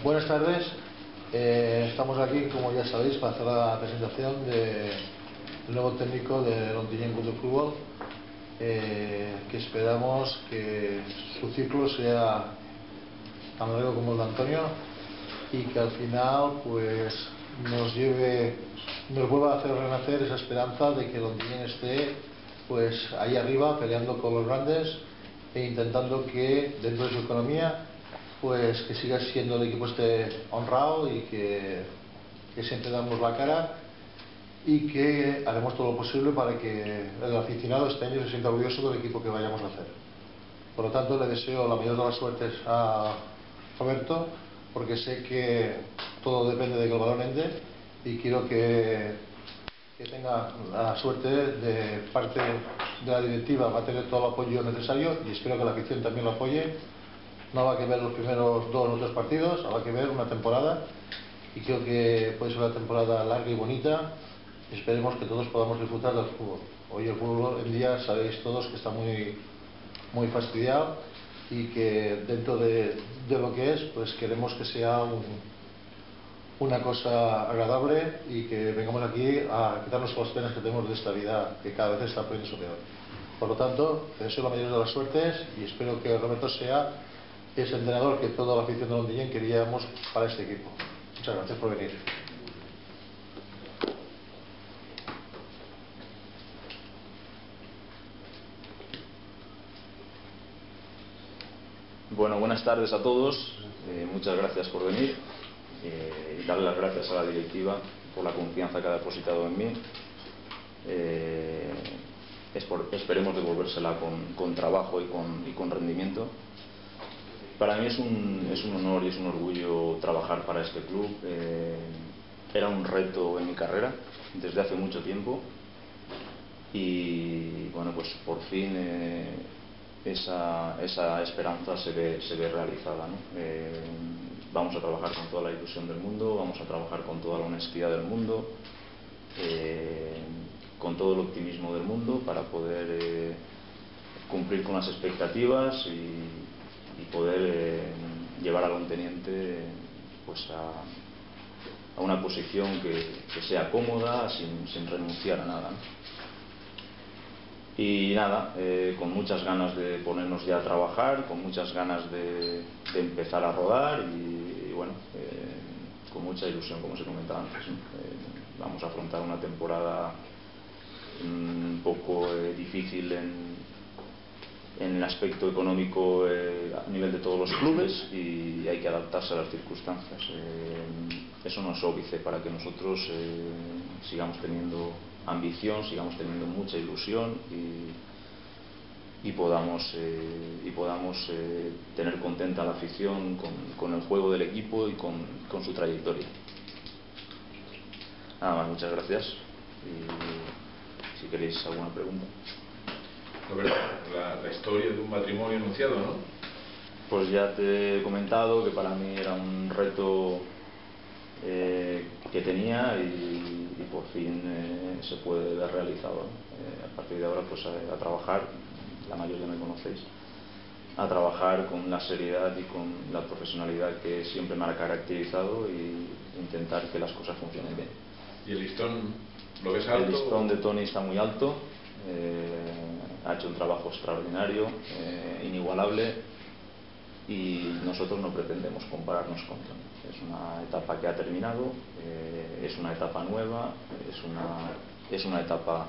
Buenas tardes. Estamos aquí, como ya sabéis, para hacer la presentación del nuevo técnico del Ontinyent Club de Fútbol, que esperamos que su ciclo sea tan largo como el de Antonio y que al final pues nos vuelva a hacer renacer esa esperanza de que el Ontinyent esté pues ahí arriba peleando con los grandes e intentando que dentro de su economía pues que siga siendo el equipo honrado y que siempre damos la cara y que haremos todo lo posible para que el aficionado este año se sienta orgulloso del equipo que vayamos a hacer. Por lo tanto, le deseo la mayor de las suertes a Roberto, porque sé que todo depende de que el balón entre y quiero que tenga la suerte de parte de la directiva, va a tener todo el apoyo necesario y espero que la afición también lo apoye. No habrá que ver los primeros 2 o 3 partidos, habrá que ver una temporada y creo que puede ser una temporada larga y bonita. Esperemos que todos podamos disfrutar del fútbol. Hoy el fútbol en día sabéis todos que está muy fastidiado y que dentro de lo que es, pues queremos que sea una cosa agradable y que vengamos aquí a quitarnos las penas que tenemos de esta vida que cada vez está poniéndose peor. Por lo tanto, te deseo la mayor de las suertes y espero que Roberto sea ese entrenador que toda la afición de Ontinyent queríamos para este equipo. Muchas gracias por venir. Bueno, buenas tardes a todos. Muchas gracias por venir y darle las gracias a la directiva por la confianza que ha depositado en mí. Esperemos devolvérsela con trabajo y con rendimiento. Para mí es un honor y es un orgullo trabajar para este club. Era un reto en mi carrera desde hace mucho tiempo y bueno, pues por fin esa esperanza se ve realizada, ¿no? Vamos a trabajar con toda la ilusión del mundo, vamos a trabajar con toda la honestidad del mundo, con todo el optimismo del mundo para poder cumplir con las expectativas y poder llevar al Ontinyent pues a una posición que sea cómoda sin renunciar a nada, ¿no? Y nada, con muchas ganas de ponernos ya a trabajar, con muchas ganas de empezar a rodar y bueno, con mucha ilusión, como se comentaba antes, ¿no? Vamos a afrontar una temporada un poco difícil en el aspecto económico a nivel de todos los clubes y hay que adaptarse a las circunstancias. Eso no es óbice para que nosotros sigamos teniendo ambición, sigamos teniendo mucha ilusión y podamos tener contenta a la afición con el juego del equipo y con su trayectoria. Nada más, muchas gracias y si queréis alguna pregunta. La historia de un matrimonio anunciado, ¿no? Pues ya te he comentado que para mí era un reto que tenía y por fin se puede ver realizado. A partir de ahora pues a trabajar, la mayoría me conocéis, a trabajar con la seriedad y con la profesionalidad que siempre me ha caracterizado y intentar que las cosas funcionen bien. ¿Y el listón lo ves alto? El listón de Tony está muy alto, ha hecho un trabajo extraordinario, inigualable y nosotros no pretendemos compararnos con Tony. Es una etapa que ha terminado, es una etapa nueva, es una etapa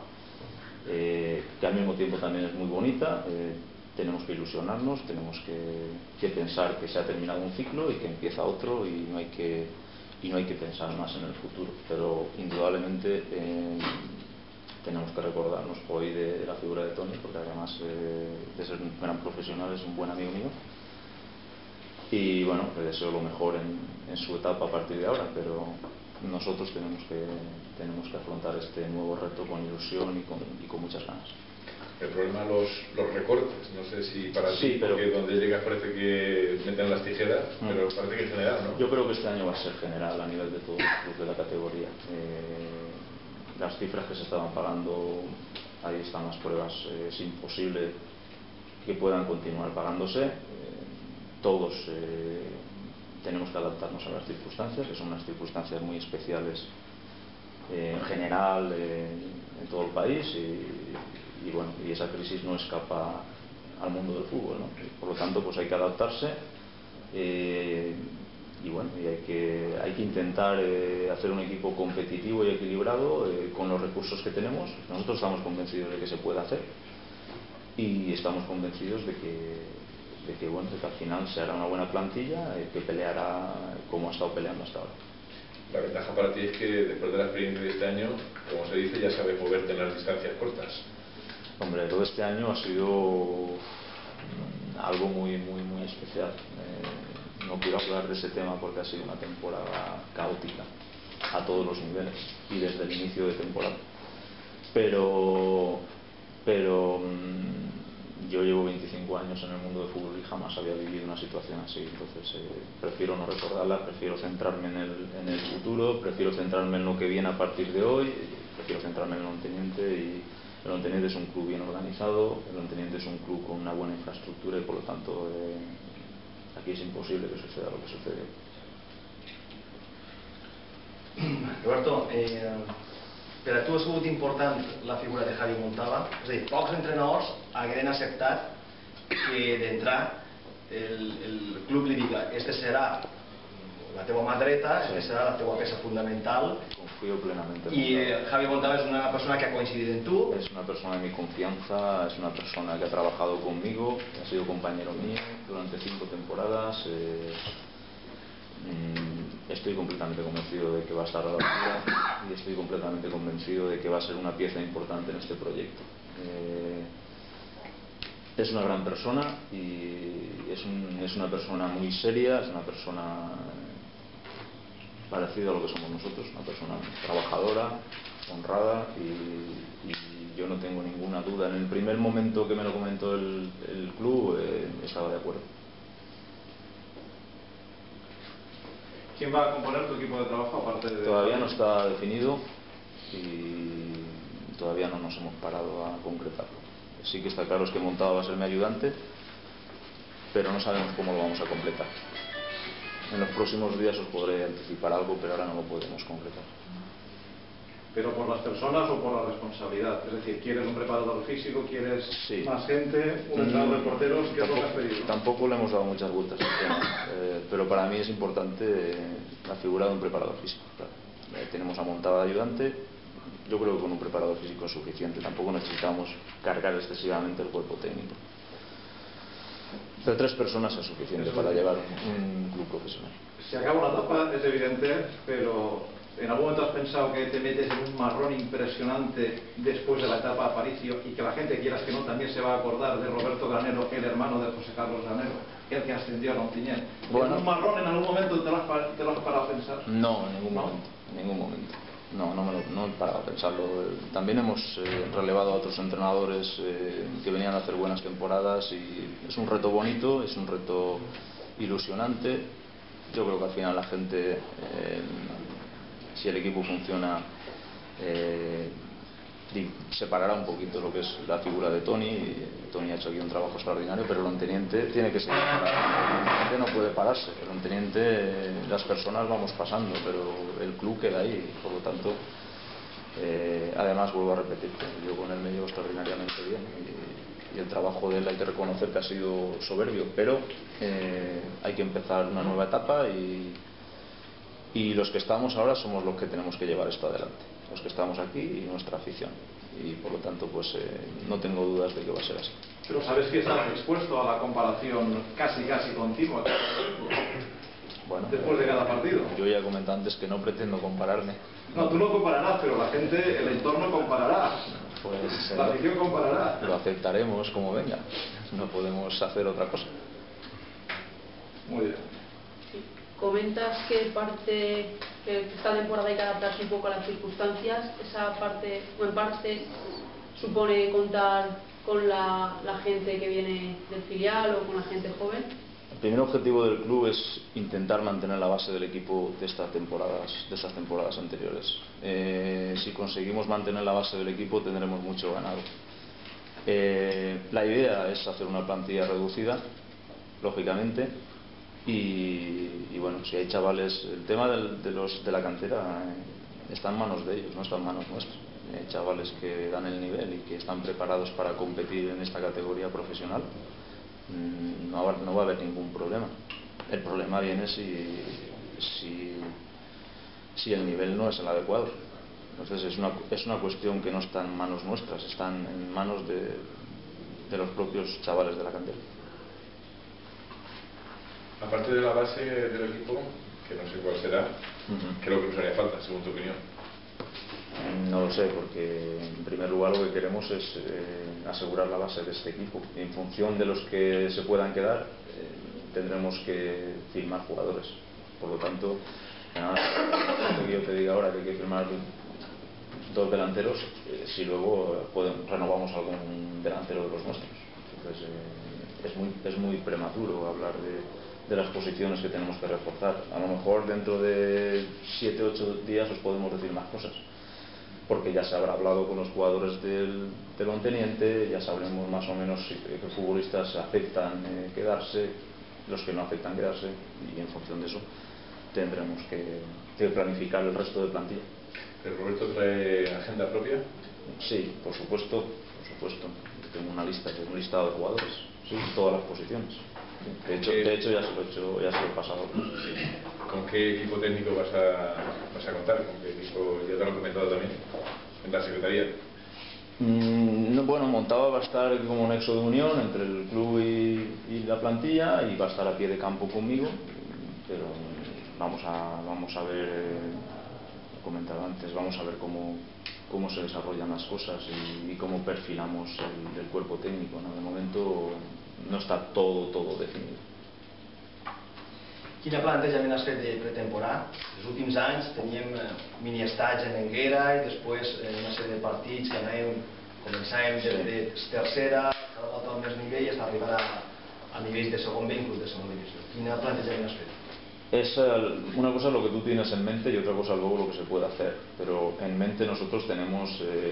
que al mismo tiempo también es muy bonita. Tenemos que ilusionarnos, tenemos que pensar que se ha terminado un ciclo y que empieza otro y no hay que pensar más en el futuro, pero indudablemente tenemos que recordarnos hoy de la figura de Tony, porque además de ser un gran profesional es un buen amigo mío y bueno, le deseo lo mejor en su etapa a partir de ahora, pero nosotros tenemos que afrontar este nuevo reto con ilusión y con muchas ganas. El problema los recortes, no sé si para sí, ti, pero porque donde llegas parece que meten las tijeras, pero parece que en general, ¿no? Yo creo que este año va a ser general a nivel de todos los clubes de la categoría. Las cifras que se estaban pagando, ahí están las pruebas, es imposible que puedan continuar pagándose. Todos tenemos que adaptarnos a las circunstancias, que son unas circunstancias muy especiales en general en todo el país, y bueno, y esa crisis no escapa al mundo del fútbol, ¿no? Por lo tanto, pues hay que adaptarse, y bueno, y hay que intentar hacer un equipo competitivo y equilibrado con los recursos que tenemos. Nosotros estamos convencidos de que se puede hacer, y estamos convencidos de que bueno, de que al final se hará una buena plantilla que peleará como ha estado peleando hasta ahora. La ventaja para ti es que después de la experiencia de este año, como se dice, ya sabes moverte en las distancias cortas. Hombre, todo este año ha sido algo muy especial. No quiero hablar de ese tema porque ha sido una temporada caótica a todos los niveles y desde el inicio de temporada. Pero yo llevo 25 años en el mundo del fútbol y jamás había vivido una situación así. Entonces prefiero no recordarla, prefiero centrarme en el futuro, prefiero centrarme en lo que viene a partir de hoy, prefiero centrarme en el Onteniente. Y el Onteniente es un club bien organizado, el Onteniente es un club con una buena infraestructura, y por lo tanto aquí es imposible que suceda lo que sucedió. Roberto, per a tu ha sigut important la figura de Javi Montava? És a dir, pocs entrenadors hagueren acceptat que d'entrar el club li diga este serà la teva mà dreta, este serà la teva peça fundamental. Confío plenamente. Y Javi Montava es una persona que ha coincidido en tú. Es una persona de mi confianza, es una persona que ha trabajado conmigo, ha sido compañero mío durante 5 temporadas. Estoy completamente convencido de que va a estar a la altura, y estoy completamente convencido de que va a ser una pieza importante en este proyecto. Es una gran persona y es una persona muy seria, es una persona parecida a lo que somos nosotros, una persona trabajadora, honrada, y yo no tengo ninguna duda. En el primer momento que me lo comentó el club estaba de acuerdo. ¿Quién va a componer tu equipo de trabajo aparte de...? Todavía no está definido y todavía no nos hemos parado a concretarlo. Sí que está claro es que Montava va a ser mi ayudante, pero no sabemos cómo lo vamos a completar. En los próximos días os podré anticipar algo, pero ahora no lo podemos concretar. ¿Pero por las personas o por la responsabilidad? Es decir, ¿quieres un preparador físico? ¿Quieres más gente? ¿Un entrenador de porteros? ¿Qué es lo que has pedido? Tampoco le hemos dado muchas vueltas al tema, pero para mí es importante la figura de un preparador físico. Claro. Tenemos a Montava de ayudante. Yo creo que con un preparador físico es suficiente. Tampoco necesitamos cargar excesivamente el cuerpo técnico. Pero 3 personas es suficiente para llevar un club profesional. Se acaba una etapa, es evidente, pero ¿en algún momento has pensado que te metes en un marrón impresionante después de la etapa de Aparicio, y que la gente, quieras que no, también se va a acordar de Roberto Granero, el hermano de José Carlos Granero, el que ascendió a Ontinyent? Bueno, ¿En un marrón en algún momento te lo has parado a pensar? No, en ningún momento. En ningún momento. No he parado a pensarlo. También hemos relevado a otros entrenadores que venían a hacer buenas temporadas, y es un reto bonito, es un reto ilusionante. Yo creo que al final la gente, si el equipo funciona, separará un poquito lo que es la figura de Toni. Toni ha hecho aquí un trabajo extraordinario, pero el Onteniente tiene que seguir. El Onteniente no puede pararse. El Onteniente, las personas vamos pasando, pero el club queda ahí. Por lo tanto, además vuelvo a repetir, yo con él me llevo extraordinariamente bien, y el trabajo de él hay que reconocer que ha sido soberbio, pero hay que empezar una nueva etapa, y los que estamos ahora somos los que tenemos que llevar esto adelante, los que estamos aquí y nuestra afición, y por lo tanto pues no tengo dudas de que va a ser así. Pero sabes que estás expuesto a la comparación casi continua Bueno, después de cada partido. Yo ya comenté antes que no pretendo compararme. No, tú no compararás, pero la gente, el entorno comparará. Pues, la afición comparará. Lo aceptaremos como venga, no podemos hacer otra cosa. Muy bien. Comentas que esta temporada hay que adaptarse un poco a las circunstancias. Esa parte, o en parte, supone contar con la gente que viene del filial o con la gente joven. El primer objetivo del club es intentar mantener la base del equipo de estas temporadas anteriores. Si conseguimos mantener la base del equipo, tendremos mucho ganado. La idea es hacer una plantilla reducida, lógicamente, y bueno, si hay chavales, el tema de la cantera está en manos de ellos, no está en manos nuestras. Hay chavales que dan el nivel y que están preparados para competir en esta categoría profesional, no va a haber ningún problema. El problema viene si el nivel no es el adecuado. Entonces es una cuestión que no está en manos nuestras, están en manos de los propios chavales de la cantera. Aparte de la base del equipo, que no sé cuál será, ¿qué es lo que nos haría falta, según tu opinión? No lo sé, porque en primer lugar lo que queremos es asegurar la base de este equipo. Y en función de los que se puedan quedar, tendremos que firmar jugadores. Por lo tanto, nada, que yo te diga ahora que hay que firmar 2 delanteros, si luego renovamos algún delantero de los nuestros. Entonces es muy prematuro hablar de las posiciones que tenemos que reforzar. A lo mejor dentro de 7-8 días os podemos decir más cosas, porque ya se habrá hablado con los jugadores del Onteniente, ya sabremos más o menos qué futbolistas aceptan quedarse, los que no aceptan quedarse, y en función de eso tendremos que planificar el resto de plantilla. ¿Pero Roberto trae agenda propia? Sí, por supuesto. Tengo un listado de jugadores, sí, todas las posiciones. De hecho ya se lo he pasado. ¿Con qué equipo técnico vas a contar? ¿Con qué equipo? Ya te lo he comentado también en la secretaría. Bueno, Montaba va a estar como nexo de unión entre el club y la plantilla, y va a estar a pie de campo conmigo, pero vamos a ver, he comentado antes, vamos a ver cómo se desarrollan las cosas y cómo perfilamos el cuerpo técnico, ¿no? De momento no está todo definido. Quina plantejament has fet de pretemporada? Els últims anys teníem mini-estats en Anguera i després una sèrie de partits que començàvem de tercera, cada volta al més nivell i hasta arribar a nivells de segon B, inclús de segona divisió. Quina plantejament has fet? Una cosa es lo que tú tienes en mente y otra cosa luego lo que se puede hacer, pero en mente nosotros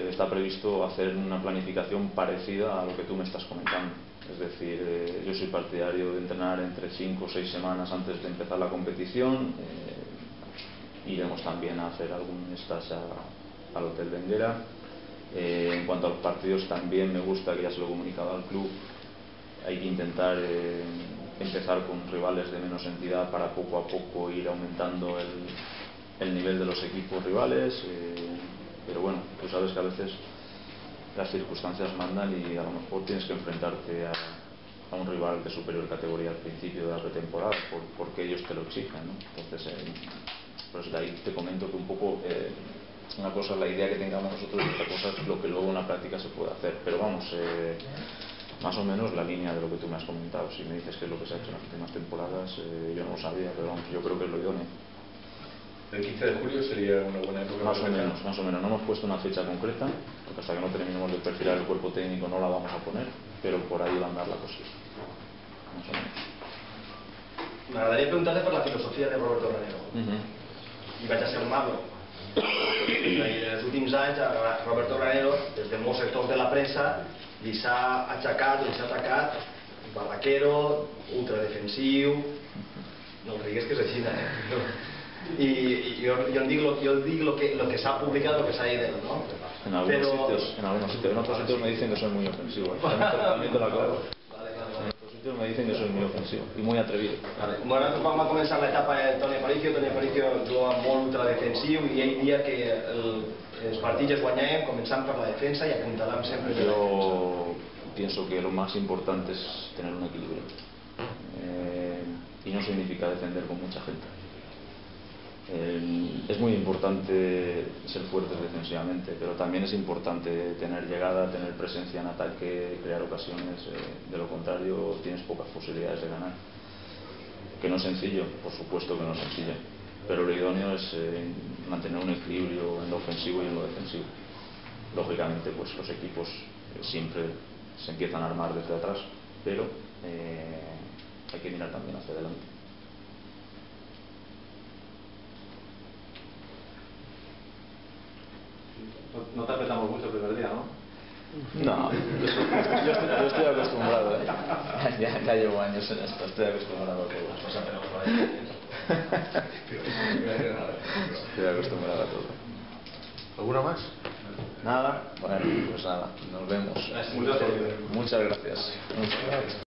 está previsto hacer una planificación parecida a lo que tú me estás comentando. Es decir, yo soy partidario de entrenar entre 5 o 6 semanas antes de empezar la competición. Iremos también a hacer algún stage al Hotel de Anguera. En cuanto a los partidos, también me gusta, que ya se lo he comunicado al club, hay que intentar empezar con rivales de menos entidad para poco a poco ir aumentando el nivel de los equipos rivales, pero bueno, tú sabes que a veces las circunstancias mandan y a lo mejor tienes que enfrentarte a un rival de superior categoría al principio de la pretemporada porque ellos te lo exigen, ¿no? Entonces, pues de ahí te comento que un poco una cosa es la idea que tengamos nosotros y otra cosa es lo que luego en la práctica se puede hacer, pero vamos, más o menos la línea de lo que tú me has comentado. Si me dices que es lo que se ha hecho en las últimas temporadas, yo no lo sabía, pero vamos, yo creo que es lo idóneo. ¿El 15 de julio sería una buena época? Más o menos. No hemos puesto una fecha concreta, porque hasta que no terminemos de perfilar el cuerpo técnico no la vamos a poner, pero por ahí va a andar la cosa. Más o menos. M'agradaria preguntar-te per la filosofia de Roberto Granero. I vaig a ser amable. En els últims anys a Roberto Granero, des de molts sectors de la premsa, li s'ha aixecat o li s'ha atacat barraquero, ultradefensiu, no rigues que és així, y yo digo lo que se ha publicado, lo que se ha ido, ¿no? En algunos sitios me dicen que soy muy ofensivo. También te lo aclaro. En otros sitios me dicen que soy muy ofensivo y muy atrevido. Bueno, vam a començar l'etapa de Toni Aparicio. Toni Aparicio juga molt ultradefensiu i ell dia que els partits els guanyàvem començant per la defensa i apuntalàvem sempre per la defensa. Yo pienso que lo más importante es tener un equilibrio. Y no significa defender con mucha gente. Es muy importante ser fuertes defensivamente, pero también es importante tener llegada, tener presencia en ataque, crear ocasiones. De lo contrario tienes pocas posibilidades de ganar. Que no es sencillo, por supuesto que no es sencillo, pero lo idóneo es mantener un equilibrio en lo ofensivo y en lo defensivo. Lógicamente pues los equipos siempre se empiezan a armar desde atrás, pero hay que mirar también hacia adelante. No te apretamos mucho el primer día, ¿no? No, yo estoy acostumbrado, ¿eh? Ya llevo años en esto, estoy acostumbrado a todo. Estoy acostumbrado a todo. ¿Alguna más? Nada, bueno, pues nada, nos vemos. Muchas gracias.